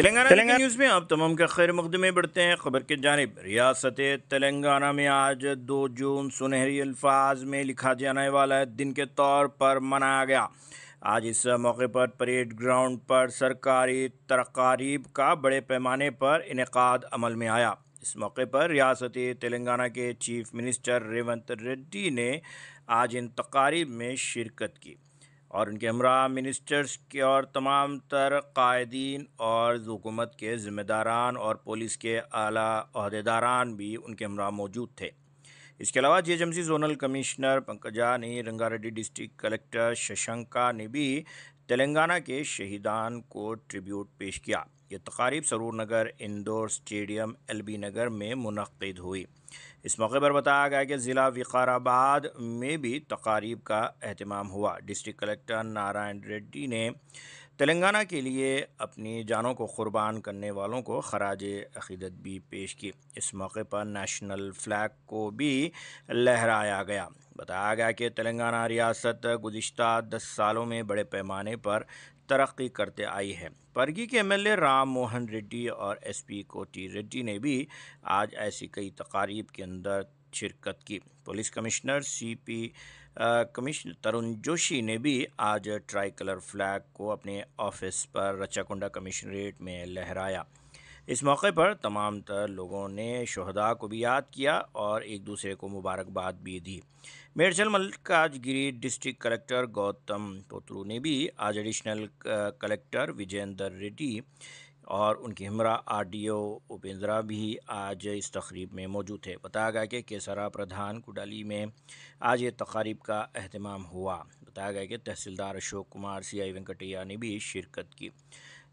Telangana news में आप तमाम का खैर मकदमे बढ़ते हैं। खबर की जानिब रियासत तेलंगाना में आज 2 जून सुनहरी अल्फाज में लिखा जाने वाला दिन के तौर पर मनाया गया। आज इस मौके पर परेड ग्राउंड पर सरकारी तकारीब का बड़े पैमाने पर इनेकाद अमल में आया। इस मौके पर रियासत तेलंगाना के चीफ मिनिस्टर रेवंत रेड्डी ने आज इन तकारीब में शिरकत की और उनके हमरा मिनिस्टर्स के और तमाम तर कायदीन और हुकूमत के ज़िम्मेदारान और पुलिस के आला अहदेदारान भी उनके हमरा मौजूद थे। इसके अलावा जीएचएमसी जोनल कमिश्नर पंकजा ने, रंगारेड्डी डिस्ट्रिक्ट कलेक्टर शशंका ने भी तेलंगाना के शहीदान को ट्रिब्यूट पेश किया। ये तकारीब सरूर नगर इंडोर स्टेडियम एलबी नगर में मुनक्किद हुई। इस मौके पर बताया गया कि ज़िला विकाराबाद में भी तकारीब का एहतमाम हुआ। डिस्ट्रिक्ट कलेक्टर नारायण रेड्डी ने तेलंगाना के लिए अपनी जानों को कुर्बान करने वालों को खराज अक़ीदत भी पेश की। इस मौके पर नेशनल फ्लैग को भी लहराया गया। बताया गया कि तेलंगाना रियासत गुज़िश्ता 10 सालों में बड़े पैमाने पर तरक्की करते आई है। परगी के एमएलए राम मोहन रेड्डी और एसपी कोटी रेड्डी ने भी आज ऐसी कई तकारीब के अंदर शिरकत की। पुलिस कमिश्नर सीपी कमिश्नर तरुण जोशी ने भी आज ट्राई कलर फ्लैग को अपने ऑफिस पर रचाकुंडा कमिश्नरेट में लहराया। इस मौके पर तमाम तर लोगों ने शहदा को भी याद किया और एक दूसरे को मुबारकबाद भी दी। मेडचल मल्काजगिरी डिस्ट्रिक्ट कलेक्टर गौतम पोतरू ने भी आज एडिशनल कलेक्टर विजेंद्र रेड्डी और उनके हमरा आरडीओ उपेंद्रा भी आज इस तकरीब में मौजूद थे। बताया गया कि केसरा प्रधान कुडाली में आज ये तकारीब का एहतमाम हुआ। बताया गया कि तहसीलदार अशोक कुमार सीआई वेंकटैया ने भी शिरकत की।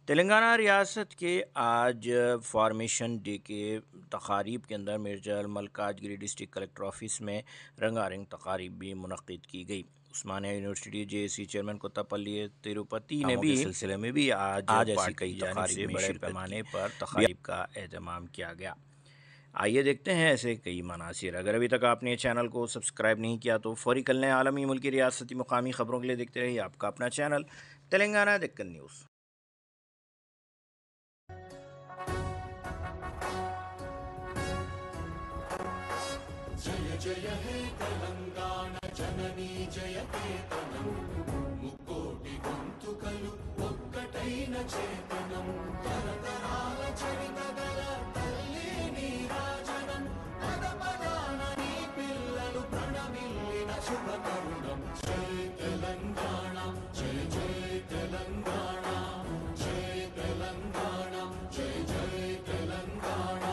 तेलंगाना रियासत के आज फॉर्मेशन डे के तकारीब के अंदर Medchal Malkajgiri district collector office में रंगारंग तकारीब भी मुनक्किद की गई। Osmania university JAC chairman Kothapalli Tirupati ने भी सिलसिले में भी आज ऐसी कई तकारीब में बड़े पैमाने पर तकारीब का एहतमाम किया गया। आइए देखते हैं ऐसे कई मनासिर। अगर अभी तक आपने चैनल को सब्सक्राइब नहीं किया तो फौरी कर लें। आलमी मुल्की रियासती मुकामी खबरों के लिए देखते रहिए आपका अपना चैनल तेलंगाना डेक्कन न्यूज़। जय जय हे तेलंगाना जननी जयकेतनं मुक्कोटि गొంతుకలు ఒక్కటైన చేతనం తరతరాల చరితగల తల్లి నీరాజనం పద పదాన నీ పిల్లలు ప్రణమిల్లిన శుభ తరుణం జయ తెలంగాణ జయ జయ తెలంగాణ జయ తెలంగాణ జయ జయ తెలంగాణ।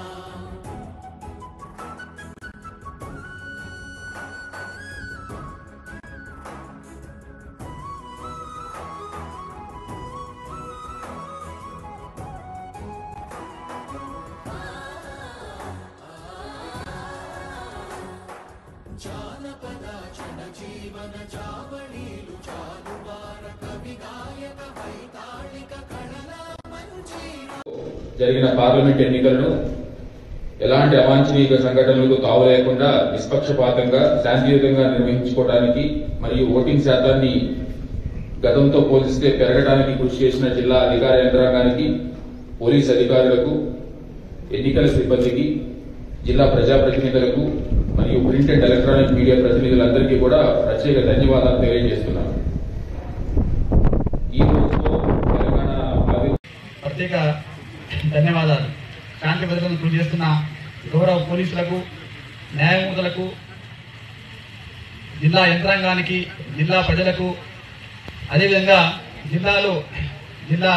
జానపద జనజీవన జావళీలు జాలువార కవి గాయక వైతాళిక కళల మంజీర జరిగిన పార్లమెంట్ ఎన్నికలను ఎలాంటి అవాంఛనీయ సంఘటనలకు తావు లేకుండా నిష్పక్షపాతంగా శాంతియుతంగా నిర్వహించుకోవడానికి మరియు ఓటింగ్ శాతాన్ని గతంతో పోలిస్తే పెరగడానికి కృషి చేసిన జిల్లా అధికార యంత్రాంగానికి, పోలీస్ అధికారులకు, ఎన్నికల సిబ్బందికి, జిల్లా ప్రజాప్రతినిధులకు మరియు ప్రింట్ అండ్ ఎలక్ట్రానిక్ మీడియా ప్రతినిధులందరికీ కూడా ప్రత్యేక ధన్యవాదాలు తెలియజేస్తున్నాను। ఈ రోజుతో తెలంగాణ ప్రత్యేక ధన్యవాదాలు। శాంతి భద్రతను కృషి చేస్తున్న గౌరవ పోలీసులకు, న్యాయమూర్తులకు, జిల్లా యంత్రాంగానికి, జిల్లా ప్రజలకు, అదేవిధంగా జిల్లా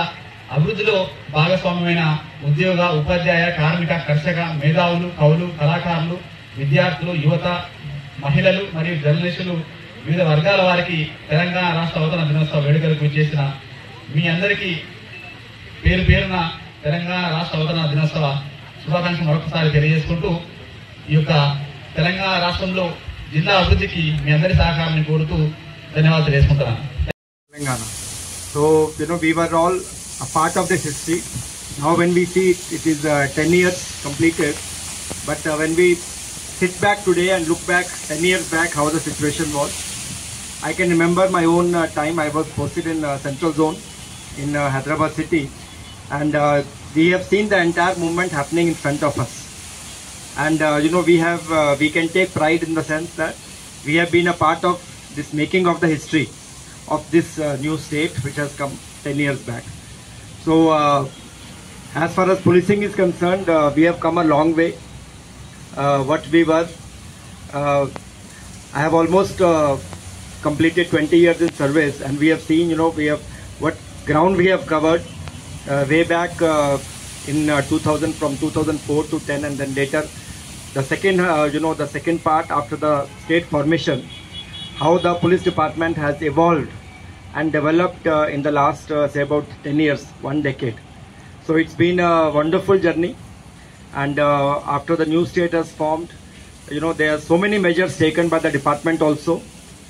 అభివృద్ధిలో భాగస్వామ్యమైన ఉద్యోగ, ఉపాధ్యాయ, కార్మిక, కర్షక, మేధావులు, కవులు, కళాకారులు, విద్యార్థులు, యువత, మహిళలు మరియు జర్నలిస్టులు, వివిధ వర్గాల వారికి తెలంగాణ రాష్ట్ర అవతరణ దినోత్సవ వేడుకలకు విచ్చేసిన మీ అందరికీ పేరు పేరున తెలంగాణ రాష్ట్ర అవతరణ దినోత్సవ శుభాకాంక్షలు మరొకసారి తెలియజేసుకుంటూ ఈ యొక్క తెలంగాణ రాష్ట్రంలో జిల్లా అభివృద్ధికి మీ అందరి సహకారాన్ని కోరుతూ ధన్యవాదాలు తెలియజేసుకుంటున్నాను। Telangana. So, we were all a part of the history. Now when we see it, it is 10 years completed. But when we sit back today and look back 10 years back how the situation was, I can remember my own time. I was posted in Central Zone in Hyderabad city, and we have seen the entire movement happening in front of us. And we can take pride in the sense that we have been a part of this making of the history of this new state which has come 10 years back. So as far as policing is concerned, we have come a long way. What we were, I have almost completed 20 years in service, and we have seen, what ground we have covered way back in 2000, from 2004 to 10, and then later the second, the second part after the state formation, how the police department has evolved and developed in the last, say about 10 years, 1 decade. So it's been a wonderful journey, and after the new state has formed, there are so many measures taken by the department also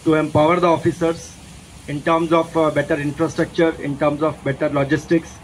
to empower the officers in terms of better infrastructure, in terms of better logistics,